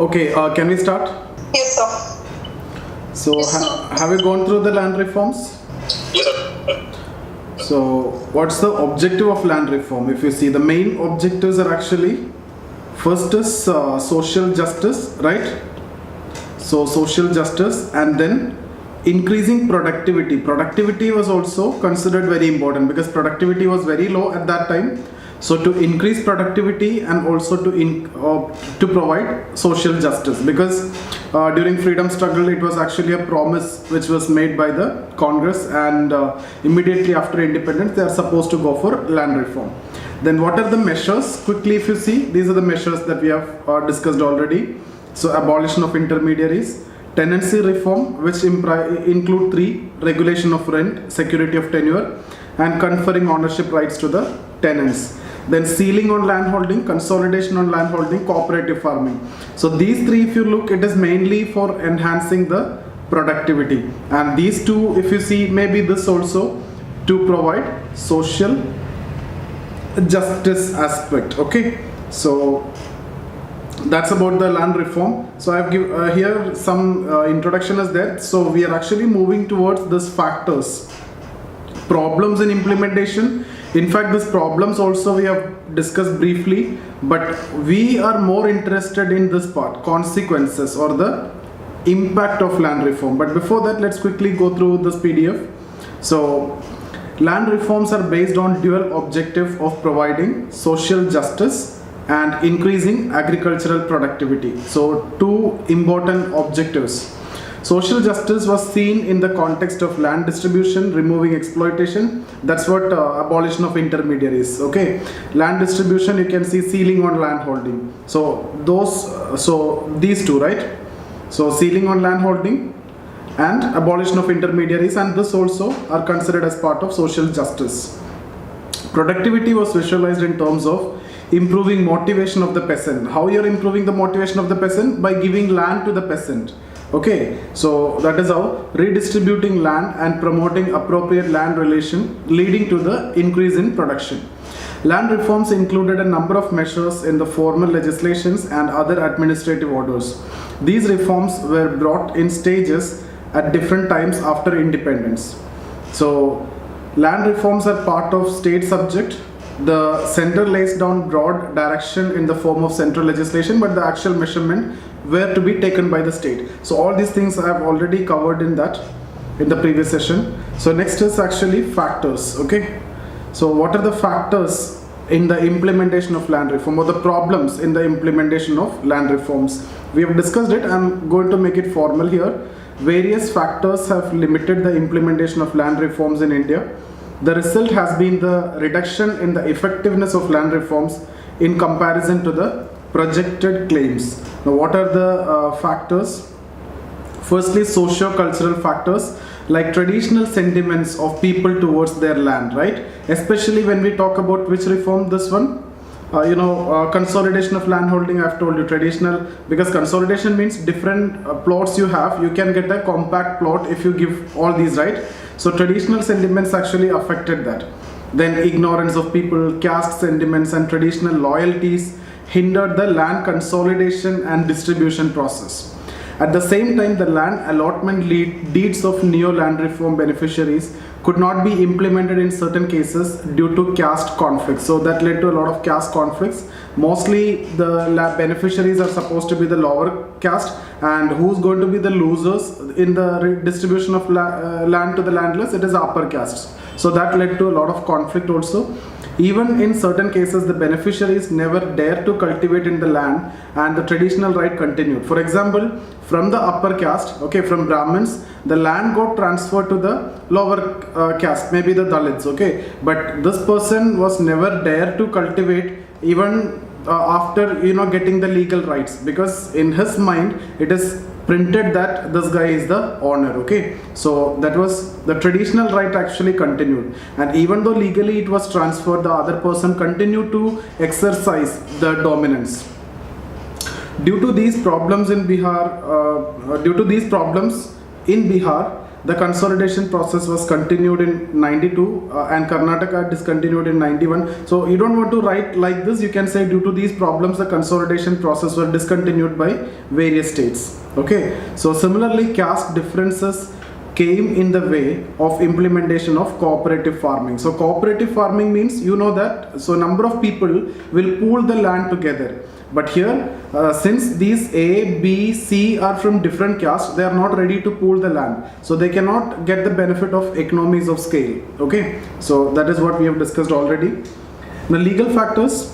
Okay, can we start? Yes, sir. So, have you gone through the land reforms? Yes, sir. So, what's the objective of land reform? If you see, the main objectives are actually first is social justice, right? So, social justice, and then increasing productivity. Productivity was also considered very important because productivity was very low at that time. So to increase productivity and also to provide social justice, because during freedom struggle it was actually a promise which was made by the Congress, and immediately after independence they are supposed to go for land reform. Then what are the measures? Quickly, if you see, these are the measures that we have discussed already. So abolition of intermediaries, tenancy reform, which include three: regulation of rent, security of tenure, and conferring ownership rights to the tenants. Then ceiling on land holding, consolidation on land holding, cooperative farming. So these three, if you look, it is mainly for enhancing the productivity. And these two, if you see, maybe this also to provide social justice aspect. Okay, so that's about the land reform. So I've given here some introduction is there. So we are actually moving towards this factors, problems in implementation. In fact, these problems also we have discussed briefly, but we are more interested in this part, consequences or the impact of land reform. But before that, let's quickly go through this PDF. So land reforms are based on dual objective of providing social justice and increasing agricultural productivity. So two important objectives. Social justice was seen in the context of land distribution, removing exploitation. That's what abolition of intermediaries. Okay, land distribution, you can see ceiling on land holding. So these two, right? So ceiling on land holding and abolition of intermediaries, and this also are considered as part of social justice. Productivity was visualized in terms of improving motivation of the peasant. How you're improving the motivation of the peasant? By giving land to the peasant. Okay, so that is how redistributing land and promoting appropriate land relation, leading to the increase in production. Land reforms included a number of measures in the formal legislations and other administrative orders. These reforms were brought in stages at different times after independence. So land reforms are part of state subject. The center lays down broad direction in the form of central legislation, but the actual measurement were to be taken by the state. So all these things I have already covered in the previous session. So next is actually factors. Okay, so what are the factors in the implementation of land reform, or the problems in the implementation of land reforms? We have discussed it. I'm going to make it formal here. Various factors have limited the implementation of land reforms in India. The result has been the reduction in the effectiveness of land reforms in comparison to the projected claims. Now, what are the factors? Firstly, socio-cultural factors like traditional sentiments of people towards their land, right? Especially when we talk about which reform, this one, consolidation of land holding. I've told you traditional, because consolidation means different plots you have. You can get a compact plot if you give all these, right? So traditional sentiments actually affected that. Then ignorance of people, caste sentiments and traditional loyalties hindered the land consolidation and distribution process. At the same time, the land allotment deeds of neo-land reform beneficiaries could not be implemented in certain cases due to caste conflicts. So that led to a lot of caste conflicts. Mostly the beneficiaries are supposed to be the lower caste, and who's going to be the losers in the distribution of land to the landless? It is upper caste. So that led to a lot of conflict also. Even in certain cases, the beneficiaries never dare to cultivate in the land, and the traditional right continued. For example, from the upper caste, okay, from Brahmins, the land got transferred to the lower caste, maybe the Dalits, okay, but this person was never dare to cultivate even after getting the legal rights, because in his mind it is printed that this guy is the owner. Okay, so that was the traditional right actually continued, and even though legally it was transferred, the other person continued to exercise the dominance. Due to these problems in Bihar, the consolidation process was continued in 92 and Karnataka discontinued in 91. So you don't want to write like this. You can say due to these problems, the consolidation process were discontinued by various states. Okay. So similarly, caste differences came in the way of implementation of cooperative farming. So cooperative farming means, you know that, so number of people will pool the land together. But here, since these A, B, C are from different castes, they are not ready to pool the land. So they cannot get the benefit of economies of scale. Okay, so that is what we have discussed already. The legal factors.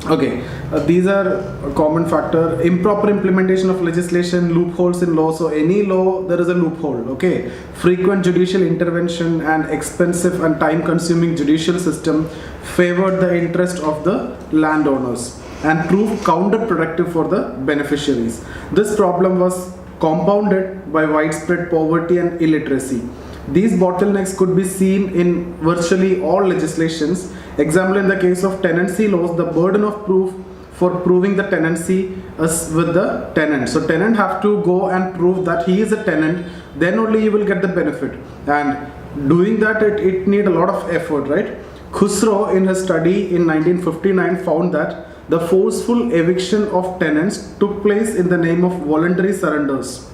Okay, these are a common factor. Improper implementation of legislation, loopholes in law. So any law, there is a loophole. Okay, frequent judicial intervention and expensive and time-consuming judicial system favored the interest of the landowners and proved counterproductive for the beneficiaries. This problem was compounded by widespread poverty and illiteracy. These bottlenecks could be seen in virtually all legislations. Example, in the case of tenancy laws, the burden of proof for proving the tenancy is with the tenant. So tenant have to go and prove that he is a tenant, then only you will get the benefit. And doing that, it need a lot of effort, right? Khusro in his study in 1959 found that the forceful eviction of tenants took place in the name of voluntary surrenders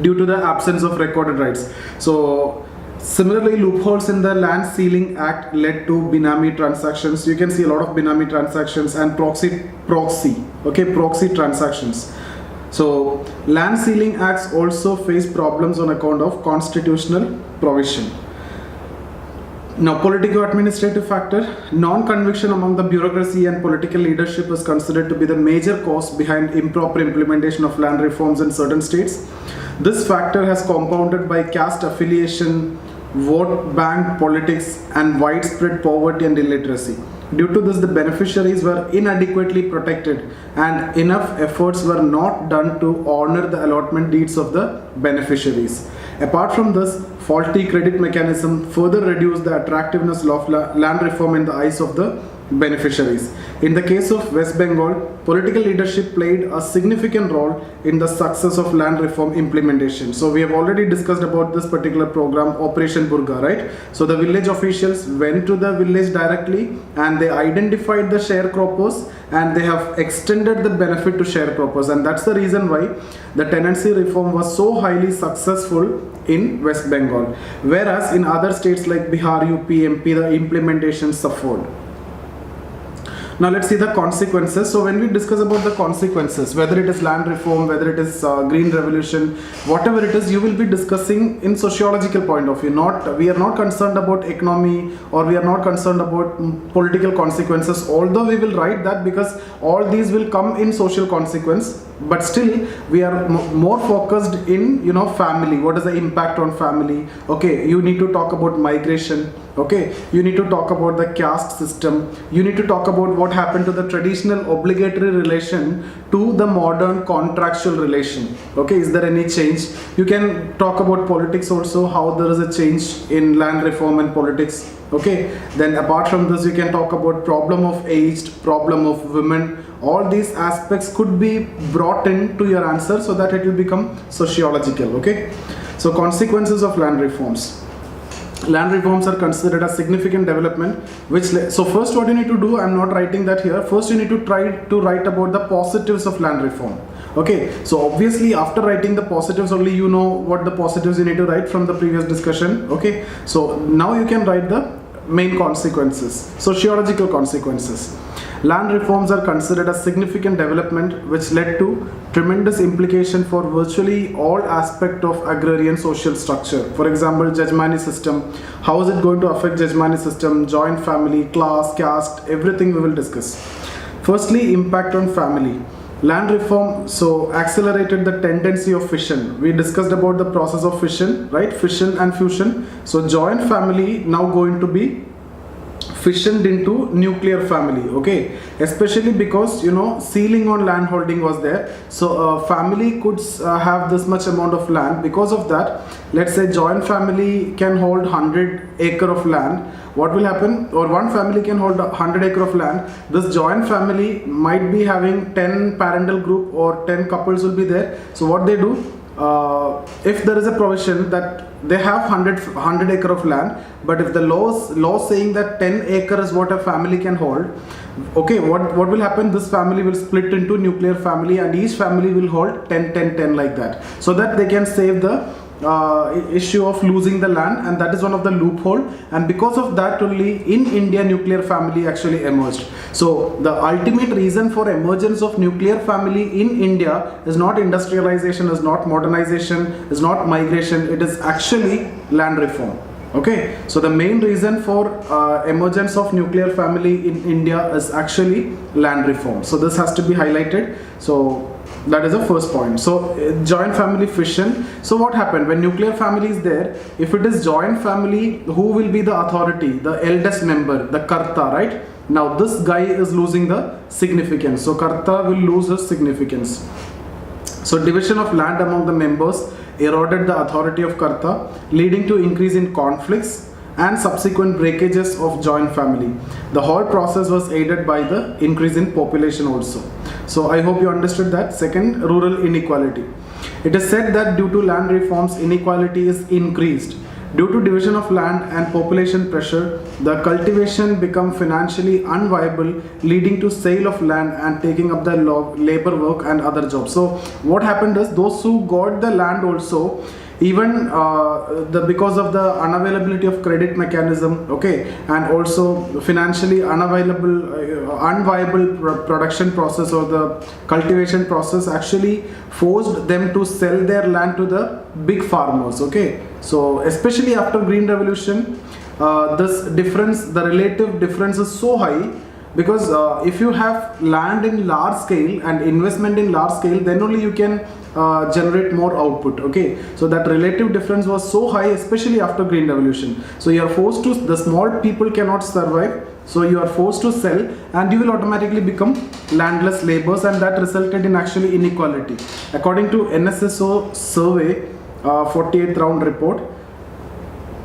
due to the absence of recorded rights. So similarly, loopholes in the Land Ceiling Act led to Binami transactions. You can see a lot of Binami transactions and proxy transactions. So Land Ceiling Acts also face problems on account of constitutional provision. Now, politico-administrative factor. Non-conviction among the bureaucracy and political leadership is considered to be the major cause behind improper implementation of land reforms in certain states. This factor has compounded by caste affiliation, vote bank politics, and widespread poverty and illiteracy. Due to this, the beneficiaries were inadequately protected and enough efforts were not done to honor the allotment deeds of the beneficiaries. Apart from this, faulty credit mechanism further reduced the attractiveness of land reform in the eyes of the beneficiaries. In the case of West Bengal, political leadership played a significant role in the success of land reform implementation. So we have already discussed about this particular program, Operation Burga, right? So the village officials went to the village directly and they identified the sharecroppers and they have extended the benefit to sharecroppers, and that's the reason why the tenancy reform was so highly successful in West Bengal, whereas in other states like Bihar, UP, MP, the implementation suffered. Now let's see the consequences. So when we discuss about the consequences, whether it is land reform, whether it is green revolution, whatever it is, you will be discussing in sociological point of view. We are not concerned about economy, or we are not concerned about political consequences, although we will write that because all these will come in social consequence. But still we are more focused in, family. What is the impact on family? Okay, you need to talk about migration. Okay, you need to talk about the caste system. You need to talk about what happened to the traditional obligatory relation to the modern contractual relation. Okay, is there any change? You can talk about politics also, how there is a change in land reform and politics. Okay, then apart from this, you can talk about problem of aged, problem of women. All these aspects could be brought into your answer so that it will become sociological. Okay, so consequences of land reforms. Land reforms are considered a significant development so first what you need to do, I'm not writing that here, first you need to try to write about the positives of land reform. Okay, so obviously after writing the positives only, you know what the positives you need to write from the previous discussion. Okay, so now you can write the main consequences, sociological consequences. Land reforms are considered a significant development which led to tremendous implication for virtually all aspects of agrarian social structure. For example, Jajmani system. How is it going to affect Jajmani system, joint family, class, caste, everything we will discuss. Firstly, impact on family. Land reform accelerated the tendency of fission. We discussed about the process of fission, right? Fission and fusion. So joint family now going to be fissioned into nuclear family. Okay, especially because ceiling on land holding was there, so a family could have this much amount of land. Because of that, let's say joint family can hold 100 acre of land. What will happen, or one family can hold 100 acre of land, this joint family might be having 10 parental group or 10 couples will be there. So what they do, if there is a provision that they have 100 acre of land, but if the law saying that 10 acre is what a family can hold, okay, what will happen? This family will split into nuclear family, and each family will hold 10 10 10 like that, so that they can save the issue of losing the land, and that is one of the loophole. And because of that only in India nuclear family actually emerged. So the ultimate reason for emergence of nuclear family in India is not industrialization, is not modernization, is not migration, it is actually land reform. Okay, so the main reason for emergence of nuclear family in India is actually land reform. So this has to be highlighted. So that is the first point. So joint family fission. So what happened when nuclear family is there? If it is joint family, who will be the authority? The eldest member, the karta, right? Now this guy is losing the significance. So karta will lose his significance. So division of land among the members eroded the authority of karta, leading to increase in conflicts and subsequent breakages of joint family. The whole process was aided by the increase in population also. So I hope you understood that. Second, rural inequality. It is said that due to land reforms, inequality is increased. Due to division of land and population pressure, the cultivation become financially unviable, leading to sale of land and taking up the labor work and other jobs. So what happened is those who got the land also, even because of the unavailability of credit mechanism, okay, and also financially unviable production process or the cultivation process actually forced them to sell their land to the big farmers. Okay, so especially after Green Revolution, this difference, the relative difference is so high, because if you have land in large scale and investment in large scale, then only you can generate more output. Okay, so that relative difference was so high, especially after Green Revolution. So you are forced to, the small people cannot survive, so you are forced to sell, and you will automatically become landless laborers, and that resulted in actually inequality. According to NSSO survey 48th round report,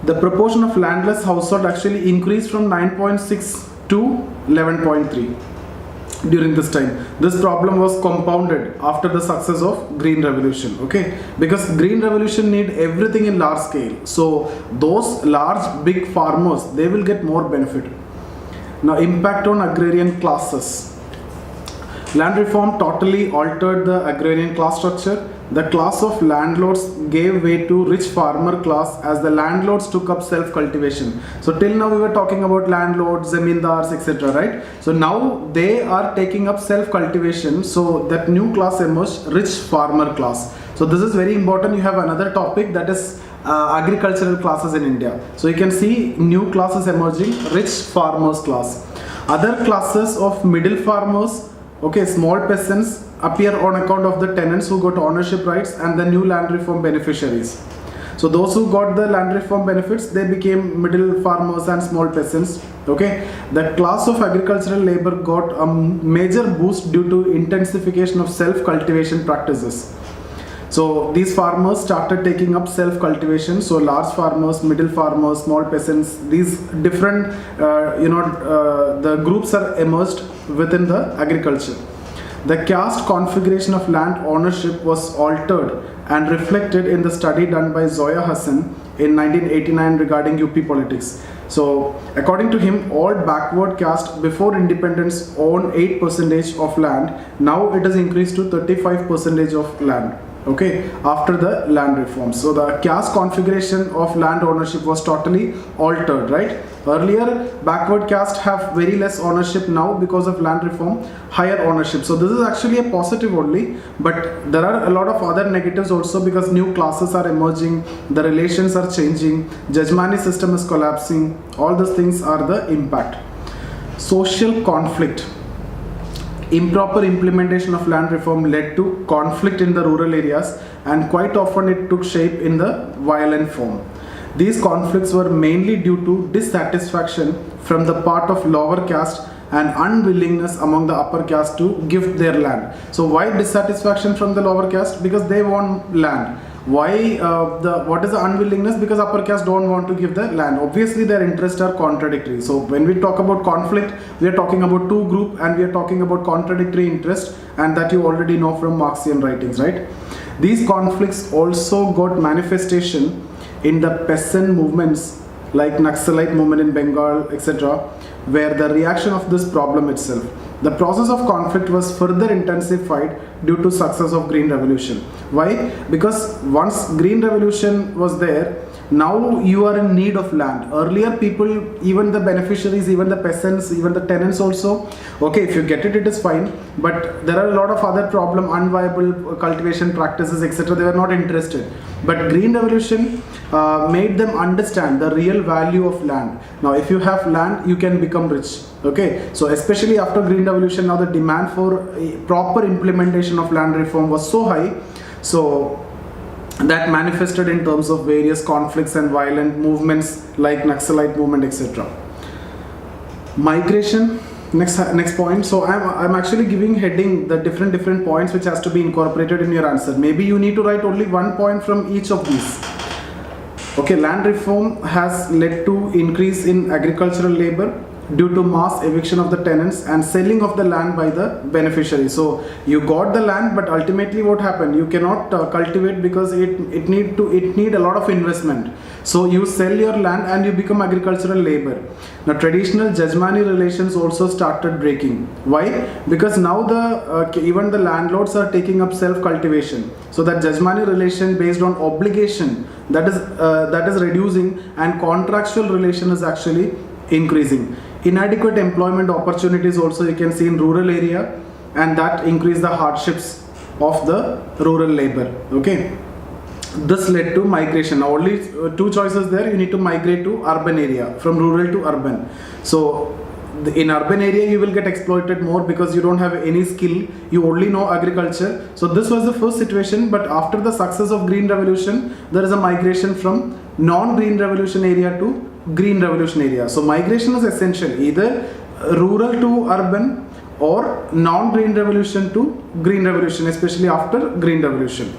the proportion of landless household actually increased from 9.6 to 11.3 during this time. This problem was compounded after the success of Green Revolution. Okay, because Green Revolution need everything in large scale, so those large big farmers, they will get more benefit. Now, impact on agrarian classes. Land reform totally altered the agrarian class structure. The class of landlords gave way to rich farmer class as the landlords took up self-cultivation. So till now we were talking about landlords, zamindars, etc. right? So now they are taking up self-cultivation. So that new class emerged, rich farmer class. So this is very important. You have another topic, that is agricultural classes in India. So you can see new classes emerging, rich farmers class. Other classes of middle farmers, okay, small peasants, appear on account of the tenants who got ownership rights and the new land reform beneficiaries. So those who got the land reform benefits, they became middle farmers and small peasants. Okay, the class of agricultural labor got a major boost due to intensification of self-cultivation practices. So these farmers started taking up self-cultivation. So large farmers, middle farmers, small peasants, these different the groups are emerged within the agriculture. The caste configuration of land ownership was altered and reflected in the study done by Zoya Hassan in 1989 regarding UP politics. So according to him, all backward caste before independence owned 8% of land. Now it has increased to 35% of land. Okay, after the land reforms. So the caste configuration of land ownership was totally altered, right? Earlier, backward caste have very less ownership. Now because of land reform, higher ownership. So this is actually a positive only, but there are a lot of other negatives also, because new classes are emerging, the relations are changing, Jajmani system is collapsing. All these things are the impact. Social conflict. Improper implementation of land reform led to conflict in the rural areas, and quite often it took shape in the violent form. These conflicts were mainly due to dissatisfaction from the part of lower caste and unwillingness among the upper caste to give their land. So why dissatisfaction from the lower caste? Because they want land. Why what is the unwillingness? Because upper caste don't want to give the land. Obviously their interests are contradictory. So when we talk about conflict, we are talking about two group and we are talking about contradictory interest, and that you already know from Marxian writings, right? These conflicts also got manifestation in the peasant movements like Naxalite movement in Bengal, etc., where the reaction of this problem itself. The process of conflict was further intensified due to success of Green Revolution. Why? Because once Green Revolution was there, now you are in need of land. Earlier people, even the beneficiaries, even the peasants, even the tenants also, okay, if you get it, it is fine, but there are a lot of other problem, unviable cultivation practices, etc. They were not interested. But Green Revolution made them understand the real value of land. Now if you have land, you can become rich. Okay, so especially after Green Revolution, now the demand for a proper implementation of land reform was so high, so that manifested in terms of various conflicts and violent movements like Naxalite movement, etc. Migration, next point. So I'm actually giving heading the different points which has to be incorporated in your answer. Maybe you need to write only one point from each of these. Okay, land reform has led to increase in agricultural labor due to mass eviction of the tenants and selling of the land by the beneficiary. So you got the land, but ultimately what happened? You cannot cultivate because it need a lot of investment. So you sell your land and you become agricultural labor. Now traditional judge-money relations also started breaking. Why? Because now even the landlords are taking up self-cultivation. So that judge-money relation based on obligation, that is reducing, and contractual relation is actually increasing. Inadequate employment opportunities also you can see in rural area, and that increase the hardships of the rural labor. Okay, this led to migration. Now only two choices there. You need to migrate to urban area, from rural to urban. So in urban area you will get exploited more because you don't have any skill, you only know agriculture. So this was the first situation, but after the success of Green Revolution, there is a migration from non-Green Revolution area to Green Revolution area. So migration is essential, either rural to urban or non-Green Revolution to Green Revolution, especially after Green Revolution.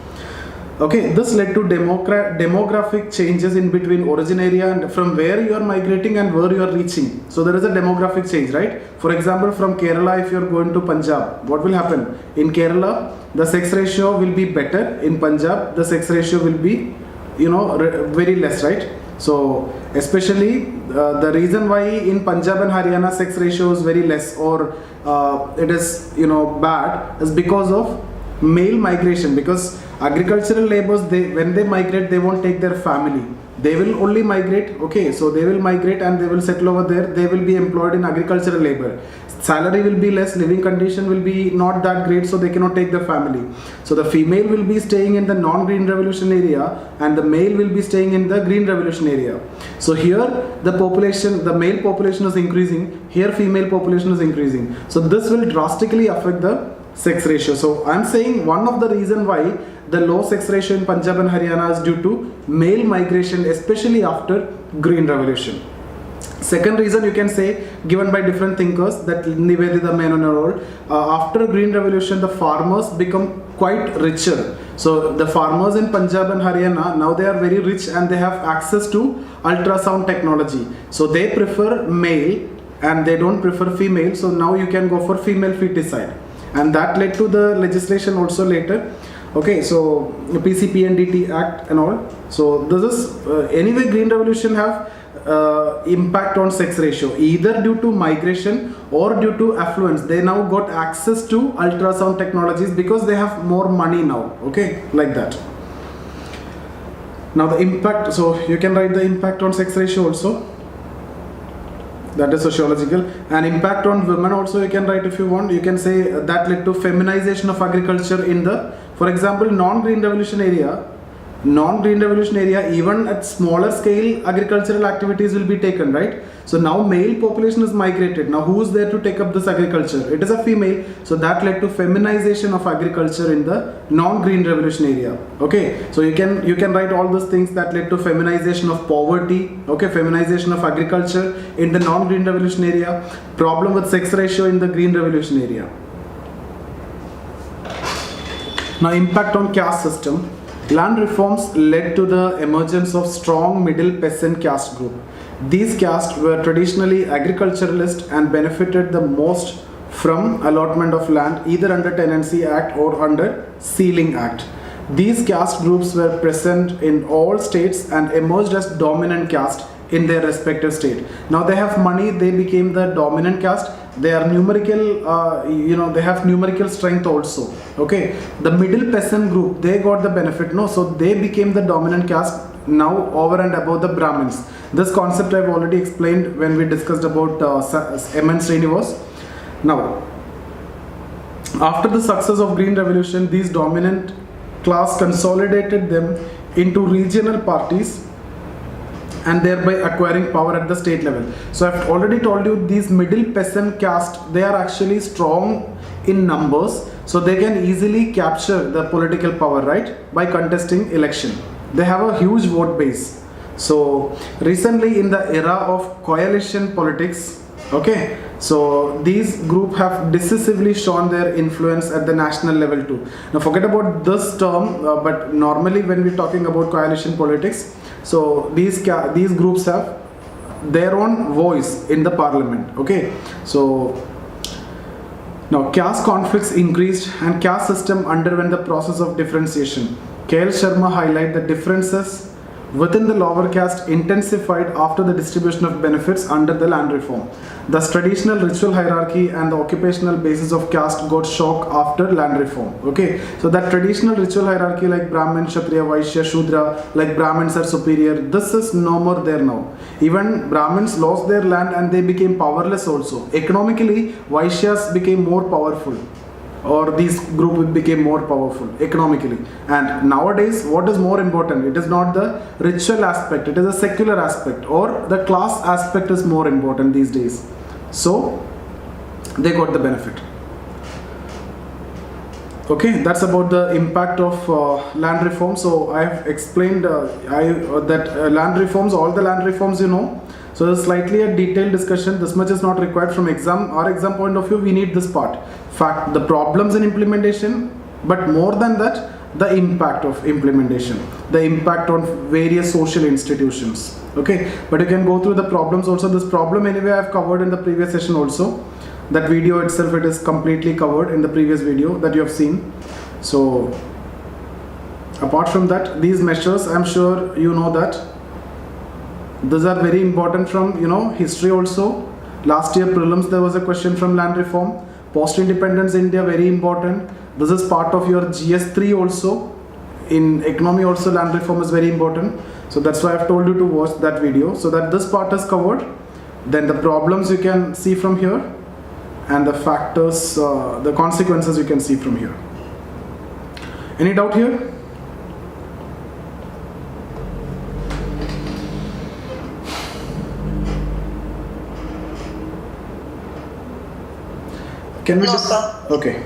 Okay, this led to demographic changes in between origin area and from where you are migrating and where you are reaching. So there is a demographic change, right? For example, from Kerala, if you are going to Punjab, what will happen? In Kerala, the sex ratio will be better. In Punjab, the sex ratio will be, very less, right? So especially the reason why in Punjab and Haryana sex ratio is very less, or it is bad, is because of male migration. Because agricultural laborers, when they migrate, they won't take their family. They will only migrate. Okay, so they will migrate and they will settle over there. They will be employed in agricultural labor. Salary will be less, living condition will be not that great, so they cannot take the family. So the female will be staying in the non-Green Revolution area and the male will be staying in the Green Revolution area. So here the male population is increasing, here female population is increasing. So this will drastically affect the sex ratio. So I'm saying one of the reason why the low sex ratio in Punjab and Haryana is due to male migration, especially after Green Revolution. Second reason you can say, given by different thinkers, that Nivedita Menon and all, after Green Revolution, the farmers become quite richer. So the farmers in Punjab and Haryana, now they are very rich and they have access to ultrasound technology. So they prefer male and they don't prefer female. So now you can go for female feticide. And that led to the legislation also later. Okay, so PCP and DT Act and all. So this is, anyway, Green Revolution have impact on sex ratio, either due to migration or due to affluence. They now got access to ultrasound technologies because they have more money now. Okay, like that. Now the impact, so you can write the impact on sex ratio also. That is sociological. And impact on women also you can write if you want. You can say that led to feminization of agriculture in the, for example, non-Green Revolution area, even at smaller scale agricultural activities will be taken, right? So now male population is migrated. Now who is there to take up this agriculture? It is a female. So that led to feminization of agriculture in the non-Green Revolution area. Okay, so you can write all those things that led to feminization of poverty. Okay, feminization of agriculture in the non-Green Revolution area. Problem with sex ratio in the Green Revolution area. Now impact on caste system. Land reforms led to the emergence of strong middle peasant caste group. These castes were traditionally agriculturalist and benefited the most from allotment of land either under Tenancy Act or under Sealing Act. These caste groups were present in all states and emerged as dominant caste in their respective state. Now they have money, they became the dominant caste. They are numerical, they have numerical strength also. Okay, the middle peasant group, they got the benefit, no, so they became the dominant caste now over and above the Brahmins. This concept I've already explained when we discussed about M.N. Srinivas. Now, after the success of Green Revolution, these dominant class consolidated them into regional parties and thereby acquiring power at the state level. So I've already told you these middle peasant caste, they are actually strong in numbers, so they can easily capture the political power, right, by contesting election. They have a huge vote base. So recently in the era of coalition politics, okay, so these group have decisively shown their influence at the national level too. Now forget about this term, but normally when we're talking about coalition politics, so these groups have their own voice in the parliament. Okay, so now caste conflicts increased and caste system underwent the process of differentiation. K.L. Sharma highlight the differences within the lower caste intensified after the distribution of benefits under the land reform. Thus, traditional ritual hierarchy and the occupational basis of caste got shocked after land reform. Okay, so that traditional ritual hierarchy like Brahmin, Kshatriya, Vaishya, Shudra, like Brahmins are superior, this is no more there now. Even Brahmins lost their land and they became powerless also. Economically, Vaishyas became more powerful, or these group became more powerful economically. And nowadays what is more important? It is not the ritual aspect, it is a secular aspect, or the class aspect is more important these days. So they got the benefit. Okay, that's about the impact of land reform. So I have explained land reforms, all the land reforms, you know. So there's slightly a detailed discussion. This much is not required from our exam point of view. We need this part. Fact, the problems in implementation, but more than that, the impact of implementation, the impact on various social institutions. Okay, but you can go through the problems also. This problem anyway I've covered in the previous session also. That video itself, it is completely covered in the previous video that you have seen. So apart from that, these measures, I'm sure you know that these are very important from, history also. Last year prelims there was a question from land reform. Post-independence India, very important. This is part of your GS3 also. In economy also land reform is very important. So that's why I've told you to watch that video, so that this part is covered. Then the problems you can see from here, and the factors, the consequences you can see from here. Any doubt here? Can we No, sir. Okay.